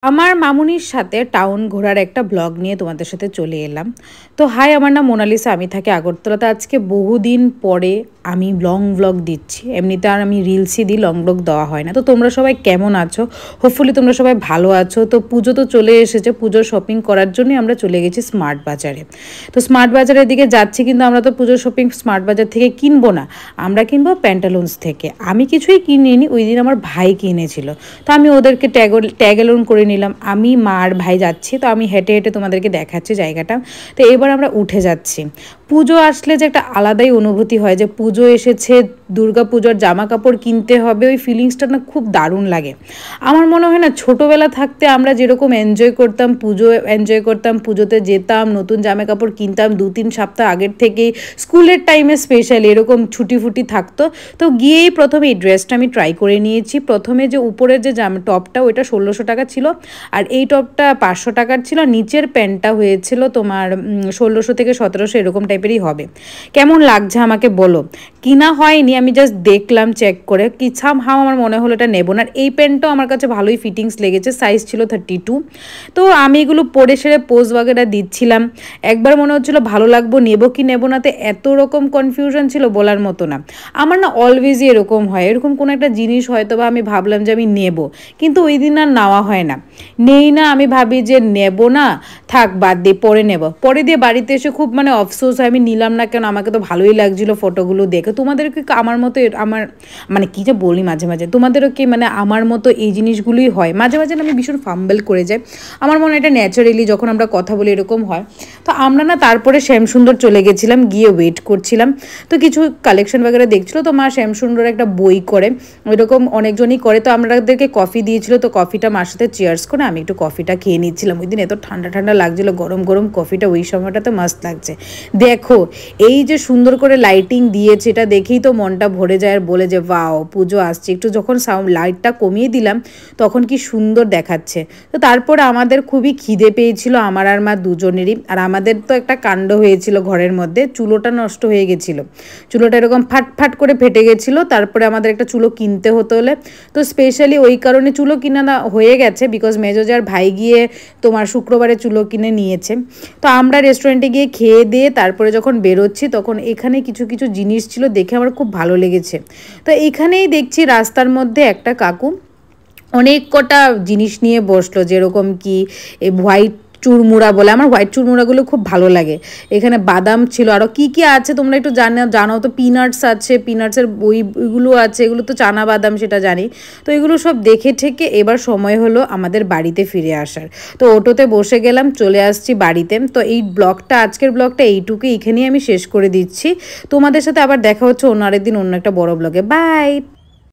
আমার মামুনির সাথে টাউন ঘোরার একটা ব্লগ নিয়ে তোমাদের সাথে চলে এলাম। তো হাই, আমার নাম মোনালিসা, আমি থাকি আগরতলাতে। আজকে বহুদিন পরে আমি লং ব্লগ দিচ্ছি। এমনিতে আর আমি রিলসই দিই, লং ব্লগ দেওয়া হয় না। তো তোমরা সবাই কেমন আছো? হোপফুলি তোমরা সবাই ভালো আছো। তো পুজো তো চলে এসেছে, পুজোর শপিং করার জন্যই আমরা চলে গেছি স্মার্ট বাজারে। তো স্মার্ট বাজারের দিকে যাচ্ছি, কিন্তু আমরা তো পুজোর শপিং স্মার্ট বাজার থেকে কিনবো না, আমরা কিনবো প্যান্টালুন্স থেকে। আমি কিছুই কিনিনি, ওই দিন আমার ভাই কিনেছিল। তো আমি ওদেরকে ট্যাগ অ্যালোন করে নিলাম। আমি মা আর ভাই যাচ্ছি, তো আমি হেঁটে হেঁটে তোমাদেরকে দেখাচ্ছি জায়গাটা। তো এবার আমরা উঠে যাচ্ছি। পুজো আসলে যে একটা আলাদাই অনুভূতি হয়, যে পুজো এসেছে, দুর্গা পুজোর জামা কাপড় কিনতে হবে, ওই ফিলিংসটা না খুব দারুণ লাগে। আমার মনে হয় না ছোটোবেলা থাকতে আমরা যেরকম এনজয় করতাম, পুজো এনজয় করতাম, পুজোতে যেতাম, নতুন জামা কাপড় কিনতাম 2-3 সপ্তাহ আগের থেকেই, স্কুলের টাইমে স্পেশালি এরকম ছুটি ফুটি থাকতো। তো গিয়েই প্রথমে এই ড্রেসটা আমি ট্রাই করে নিয়েছি। প্রথমে যে উপরের যে টপটা, ওইটা 1600 টাকা ছিল, আর এই টপটা 500 টাকার ছিল। নিচের প্যান্টটা হয়েছিল তোমার 1600 থেকে 1700 এরকম টাইপেরই হবে। কেমন লাগছে আমাকে বলো। কিনা হয়নি, আমি জাস্ট দেখলাম চেক করে, কি সামহাও আমার মনে হলো এটা নেবো না। আর এই প্যান্টটাও আমার কাছে ভালোই ফিটিংস লেগেছে, সাইজ ছিল 32। তো আমি এগুলো পরে সেরে পোজ বাগেরা দিচ্ছিলাম। একবার মনে হচ্ছিল ভালো লাগবো, নেবো কি নেবো না, তো এত রকম কনফিউশন ছিল বলার মতো না। আমার না অলওয়েজই এরকম হয়, এরকম কোনো একটা জিনিস হয়তো বা আমি ভাবলাম যে আমি নেব, কিন্তু ওই দিন আর নেওয়া হয় না, নেই না। আমি ভাবি যে নেব না, থাক বাদ দিয়ে পরে নেব। পরে দিয়ে বাড়িতে এসে খুব অফসোস হয় আমি নিলাম না কেন, আমাকে তো ভালোই লাগছিল ফটোগুলো দেখে। তোমাদেরও কি আমার মতো, আমার কী যে বলি মাঝে মাঝে, তোমাদেরও কি আমার মতো এই জিনিসগুলোই হয়? মাঝে মাঝে না আমি ভীষণ ফাম্বেল করে যাই। আমার মনে হয় এটা ন্যাচারালি, যখন আমরা কথা বলি এরকম হয়। তো আমরা না তারপরে শ্যামসুন্দর চলে গেছিলাম, গিয়ে ওয়েট করছিলাম। তো কিছু কালেকশন বাগেরা দেখছিল, তো মা শ্যামসুন্দর একটা বই করে, ওইরকম অনেকজনই করে। তো আমাদেরকে কফি দিয়েছিল, তো কফিটা মার সাথে চেয়ার্স করে আমি একটু কফিটা খেয়ে নিচ্ছিলাম। ওই দিন এত ঠান্ডা ঠান্ডা লাগছিলো, গরম গরম কফিটা ওই সময়টাতে মাস্ত লাগছে। দেখো এই যে সুন্দর করে লাইটিং দিয়েছে, এটা দেখেই তো মনটা ভরে যায়, আর বলে যে ওয়াও পুজো আসছে। একটু যখন লাইটটা কমিয়ে দিলাম, তখন কি সুন্দর দেখাচ্ছে। তো তারপরে আমাদের খুবই খিদে পেয়েছিল, আমার আর মা দুজনেরই। আর আমাদের তো একটা কাণ্ড হয়েছিল ঘরের মধ্যে, চুলোটা নষ্ট হয়ে গেছিলো, চুলোটা এরকম ফাট ফাট করে ফেটে গেছিলো। তারপরে আমাদের একটা চুলো কিনতে হতো হলে, তো স্পেশালি ওই কারণে চুলো কিনা না হয়ে গেছে, বিকজ মেজোজার ভাই গিয়ে তোমার শুক্রবারে চুলো কিনে নিয়েছে। তো আমরা রেস্টুরেন্টে গিয়ে খেয়ে দিয়ে তারপরে যখন বেরোচ্ছি, তখন এখানে কিছু কিছু জিনিস ছিল, দেখে আমার খুব ভালো লেগেছে। তো এখানেই দেখছি রাস্তার মধ্যে একটা কাকু অনেক কটা জিনিস নিয়ে বসলো, যেরকম কি হোয়াইট চুরমুড়া বলে, আমার হোয়াইট চুরমুড়াগুলো খুব ভালো লাগে। এখানে বাদাম ছিল, আরও কি কি আছে তোমরা একটু জানাও তো। পিনাটস আছে, পিনাটসের ওইগুলো আছে, এগুলো তো চানা বাদাম সেটা জানি। তো এগুলো সব দেখে ঠেকে এবার সময় হলো আমাদের বাড়িতে ফিরে আসার। তো অটোতে বসে গেলাম, চলে আসছি বাড়িতে। তো এই ব্লগটা, আজকের ব্লগটা এইটুকু, এখানেই আমি শেষ করে দিচ্ছি। তোমাদের সাথে আবার দেখা হচ্ছে অন্য আরেকদিন অন্য একটা বড় ব্লগে। বাই।